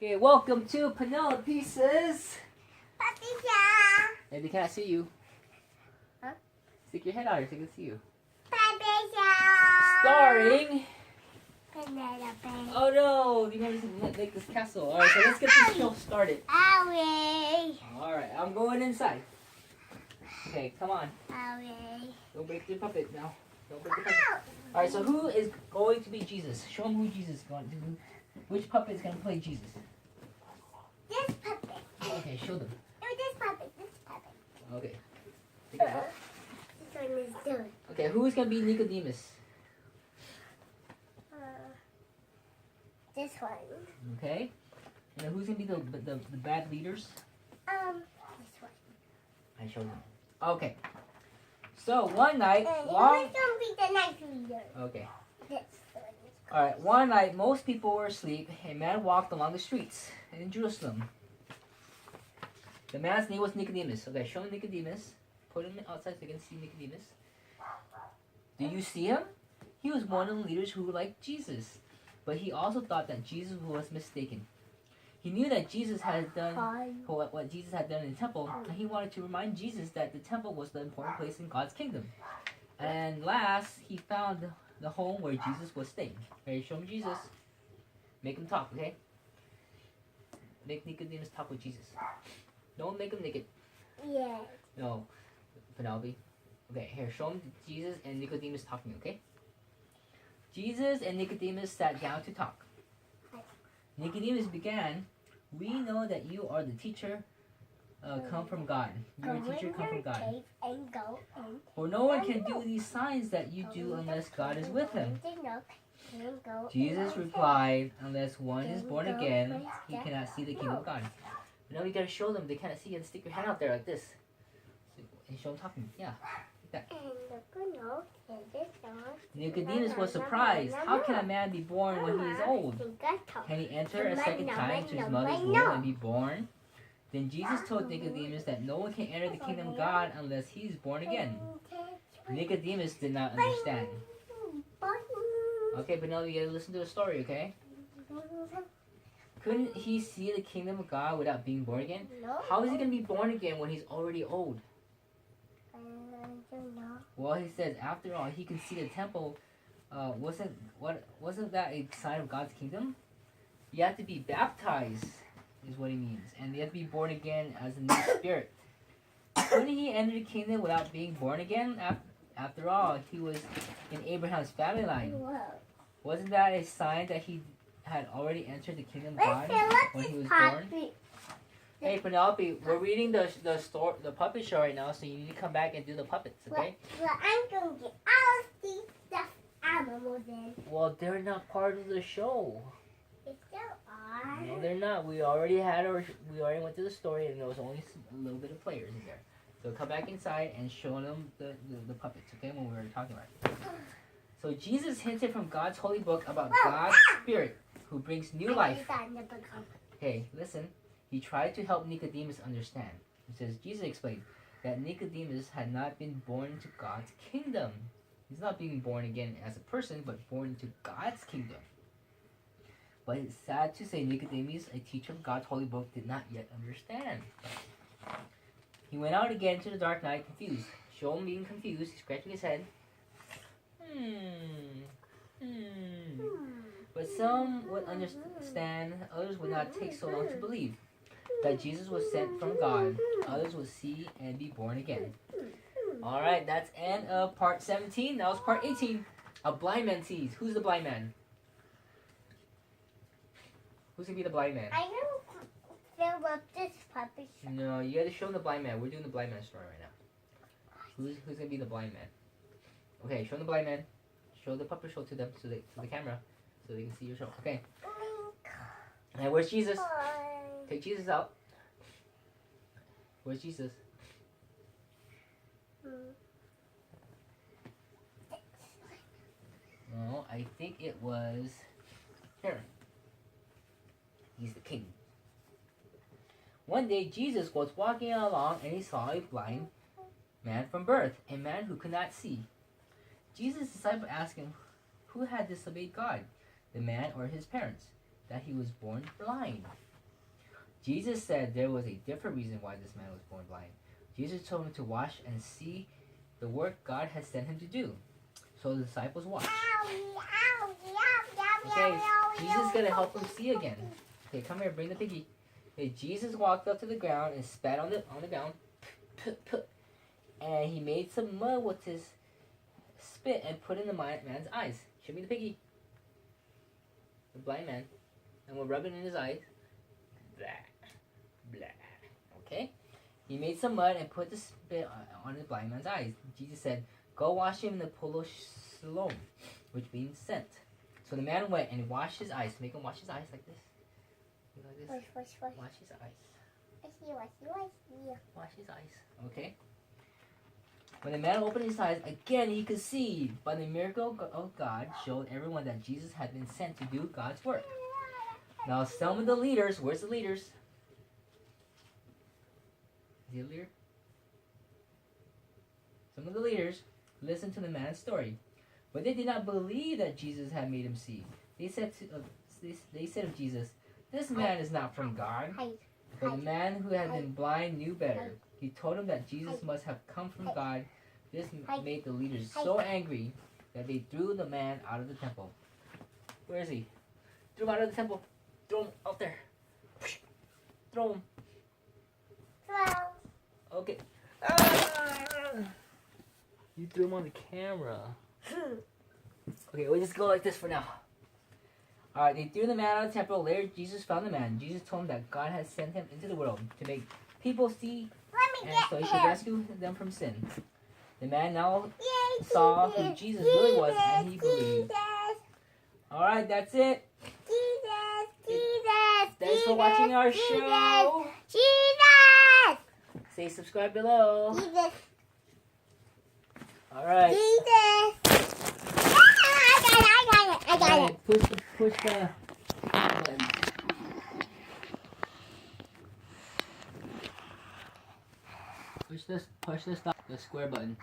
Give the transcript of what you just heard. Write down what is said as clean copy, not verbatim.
Okay, welcome to Penelope Pieces. Papisha. Maybe can't see you. Huh? Stick your head out here so I can see you. Papisha. Starring. Penelope. Oh no, you have to make this castle. Alright, so let's get this show started. Owie. Alright, I'm going inside. Okay, come on. Owie. Don't break the puppet now. Don't break the puppet. Alright, so who is going to be Jesus? Show them who Jesus is going to be. Which puppet is going to play Jesus? This puppet. Okay, show them. No, this puppet. This puppet. Okay. Take it out. This one is doing. Okay, who's going to be Nicodemus? This one. Okay. And then who's going to be the bad leaders? This one. I showed them. Okay. So one night, And long. who's gonna be the next leader? Okay. This one. All right. One night, most people were asleep. A man walked along the streets in Jerusalem. The man's name was Nicodemus. Okay, show Nicodemus. Put him outside so you can see Nicodemus. Do you see him? He was one of the leaders who liked Jesus, but he also thought that Jesus was mistaken. He knew that Jesus had done what Jesus had done in the temple, and he wanted to remind Jesus that the temple was the important place in God's kingdom. And last, he found the home where Jesus was staying. Okay, show him Jesus. Make him talk, okay? Make Nicodemus talk with Jesus. Don't make him naked. Yeah. No, Penelope. Okay, here, show him Jesus and Nicodemus talking, okay? Jesus and Nicodemus sat down to talk. Nicodemus began, "We know that you are the teacher come from God. You're a teacher come from God. And go in. For no one can do these signs that you do unless God is with him." Jesus replied, "Unless one is born again, he cannot see the kingdom of God." Now you gotta show them they cannot see and stick your hand out there like this. And show them talking. Yeah. Like that. Nicodemus was surprised. How can a man be born when he is old? Can he enter a second time to his mother's womb and be born? Then Jesus told Nicodemus that no one can enter the kingdom of God unless he is born again. Nicodemus did not understand. Okay, but now you gotta listen to the story, okay? Couldn't he see the kingdom of God without being born again? How is he gonna be born again when he's already old? Well, he says, after all, he can see the temple. Wasn't that a sign of God's kingdom? You have to be baptized, is what he means, and you have to be born again as a new spirit. Couldn't he enter the kingdom without being born again? After all, he was in Abraham's family line. Wasn't that a sign that he had already entered the kingdom of God when he was born? Hey Penelope, we're reading the puppet show right now, so you need to come back and do the puppets, okay? Well, I'm gonna get all these stuffed animals in. Well, they're not part of the show. They still are. No, they're not. We already went through the story, and there was only a little bit of players in there. So come back inside and show them the puppets, okay? When we were talking about it. So Jesus hinted from God's holy book about God's Spirit, who brings new life. Okay, listen. He tried to help Nicodemus understand. It says, Jesus explained that Nicodemus had not been born into God's kingdom. He's not being born again as a person, but born into God's kingdom. But it's sad to say Nicodemus, a teacher of God's holy book, did not yet understand. He went out again into the dark night, confused. Show him being confused. He's scratching his head. But some would understand, others would not take so long to believe that Jesus was sent from God. Others will see and be born again. Alright, that's end of part 17. That was part 18. A blind man sees. Who's the blind man? Who's gonna be the blind man? I know fill up this puppy shop. No, you gotta show them the blind man. We're doing the blind man story right now. Who's gonna be the blind man? Okay, show them the blind man. Show the puppet show to them, to the camera, so they can see your show. Okay. And where's Jesus? Take Jesus out. Where's Jesus? No, I think it was here. He's the king. One day Jesus was walking along and he saw a blind man from birth, a man who could not see. Jesus' disciple asked him, who had disobeyed God, the man or his parents, that he was born blind? Jesus said there was a different reason why this man was born blind. Jesus told him to wash and see the work God has sent him to do. So the disciples watched. Okay, Jesus is going to help him see again. Okay, come here, bring the piggy. Okay, Jesus walked up to the ground and spat on the ground. And he made some mud with his spit and put in the man's eyes. Show me the piggy. The blind man. And we'll rub it in his eyes. Blah. Blah. Okay? He made some mud and put the spit on the blind man's eyes. Jesus said, go wash him in the pool of Siloam, which means sent. So the man went and washed his eyes. Make him wash his eyes like this. Like this. Wash his eyes. Wash his eyes. Okay? When the man opened his eyes, again he could see. By the miracle of God showed everyone that Jesus had been sent to do God's work. Now some of the leaders, where's the leaders? Is he a leader? Some of the leaders listened to the man's story, but they did not believe that Jesus had made him see. They said of Jesus, this man is not from God. But the man who had been blind knew better. He told him that Jesus must have come from God. This made the leaders so angry that they threw the man out of the temple. Where is he? Threw him out of the temple. Throw him out there. Throw him. Okay. You threw him on the camera. Okay, we'll just go like this for now. Alright, they threw the man out of the temple. Later, Jesus found the man. Jesus told him that God had sent him into the world to make people see, and so he could rescue them from sin. The man now saw who Jesus really was, and he believed. Alright, that's it. Thanks for watching our show. Say subscribe below. Alright. I got it. Push the button. Push the stop, the square button.